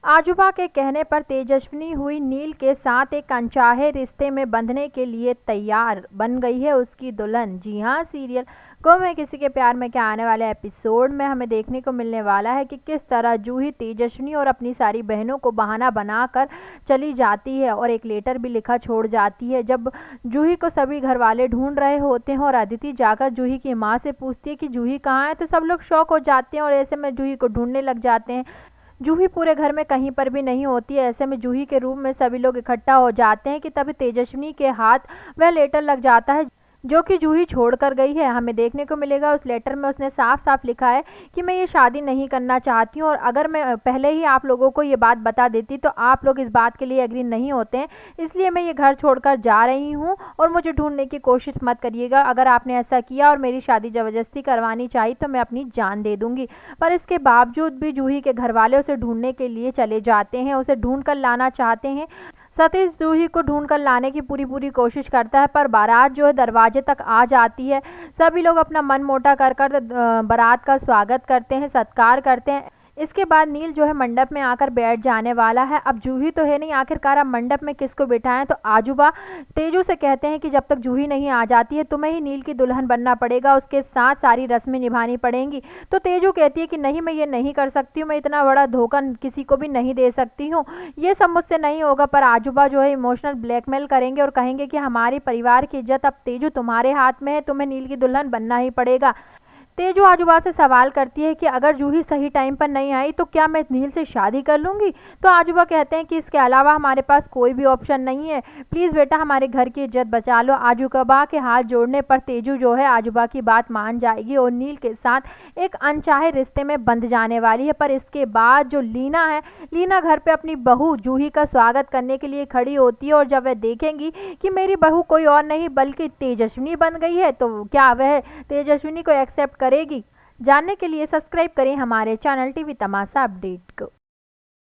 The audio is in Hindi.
आजूबा के कहने पर तेजस्विनी हुई नील के साथ एक अनचाहे रिश्ते में बंधने के लिए तैयार, बन गई है उसकी दुल्हन। जी हाँ, सीरियल गुम है किसी के प्यार में के आने वाले एपिसोड में हमें देखने को मिलने वाला है कि किस तरह जूही तेजस्विनी और अपनी सारी बहनों को बहाना बनाकर चली जाती है और एक लेटर भी लिखा छोड़ जाती है। जब जूही को सभी घर वाले ढूंढ रहे होते हैं और अदिति जाकर जूही की माँ से पूछती है कि जूही कहाँ है, तो सब लोग शॉक हो जाते हैं और ऐसे में जूही को ढूंढने लग जाते हैं। जूही पूरे घर में कहीं पर भी नहीं होती है। ऐसे में जूही के रूम में सभी लोग इकट्ठा हो जाते हैं कि तभी तेजस्विनी के हाथ वह लेटर लग जाता है जो कि जूही छोड़ कर गई है। हमें देखने को मिलेगा उस लेटर में उसने साफ साफ लिखा है कि मैं ये शादी नहीं करना चाहती हूँ और अगर मैं पहले ही आप लोगों को ये बात बता देती तो आप लोग इस बात के लिए एग्री नहीं होते हैं, इसलिए मैं ये घर छोड़कर जा रही हूँ और मुझे ढूंढने की कोशिश मत करिएगा। अगर आपने ऐसा किया और मेरी शादी ज़बरदस्ती करवानी चाहिए तो मैं अपनी जान दे दूंगी। पर इसके बावजूद भी जूही के घर वाले उसे ढूंढने के लिए चले जाते हैं, उसे ढूंढ कर लाना चाहते हैं। सतीश जूही को ढूंढ कर लाने की पूरी कोशिश करता है पर बारात जो है दरवाजे तक आ जाती है। सभी लोग अपना मन मोटा कर बारात का स्वागत करते हैं, सत्कार करते हैं। इसके बाद नील जो है मंडप में आकर बैठ जाने वाला है। अब जूही तो है नहीं, आखिरकार अब मंडप में किसको बिठाएं, तो आजूबा तेजू से कहते हैं कि जब तक जूही नहीं आ जाती है तुम्हें ही नील की दुल्हन बनना पड़ेगा, उसके साथ सारी रस्में निभानी पड़ेंगी। तो तेजू कहती है कि नहीं, मैं ये नहीं कर सकती हूँ, मैं इतना बड़ा धोखा किसी को भी नहीं दे सकती हूँ, ये सब मुझसे नहीं होगा। पर आजूबा जो है इमोशनल ब्लैकमेल करेंगे और कहेंगे कि हमारी परिवार की इज्जत अब तेजू तुम्हारे हाथ में है, तुम्हें नील की दुल्हन बनना ही पड़ेगा। तेजू आजूबा से सवाल करती है कि अगर जूही सही टाइम पर नहीं आई तो क्या मैं नील से शादी कर लूँगी। तो आजूबा कहते हैं कि इसके अलावा हमारे पास कोई भी ऑप्शन नहीं है, प्लीज़ बेटा हमारे घर की इज्जत बचा लो। आजूबा के हाथ जोड़ने पर तेजू जो है आजूबा की बात मान जाएगी और नील के साथ एक अनचाहे रिश्ते में बंध जाने वाली है। पर इसके बाद जो लीना है, लीना घर पर अपनी बहू जूही का स्वागत करने के लिए खड़ी होती है और जब वह देखेंगी कि मेरी बहू कोई और नहीं बल्कि तेजस्विनी बन गई है तो क्या वह तेजस्विनी को एक्सेप्ट करेगी। जानने के लिए सब्सक्राइब करें हमारे चैनल टीवी तमाशा अपडेट को।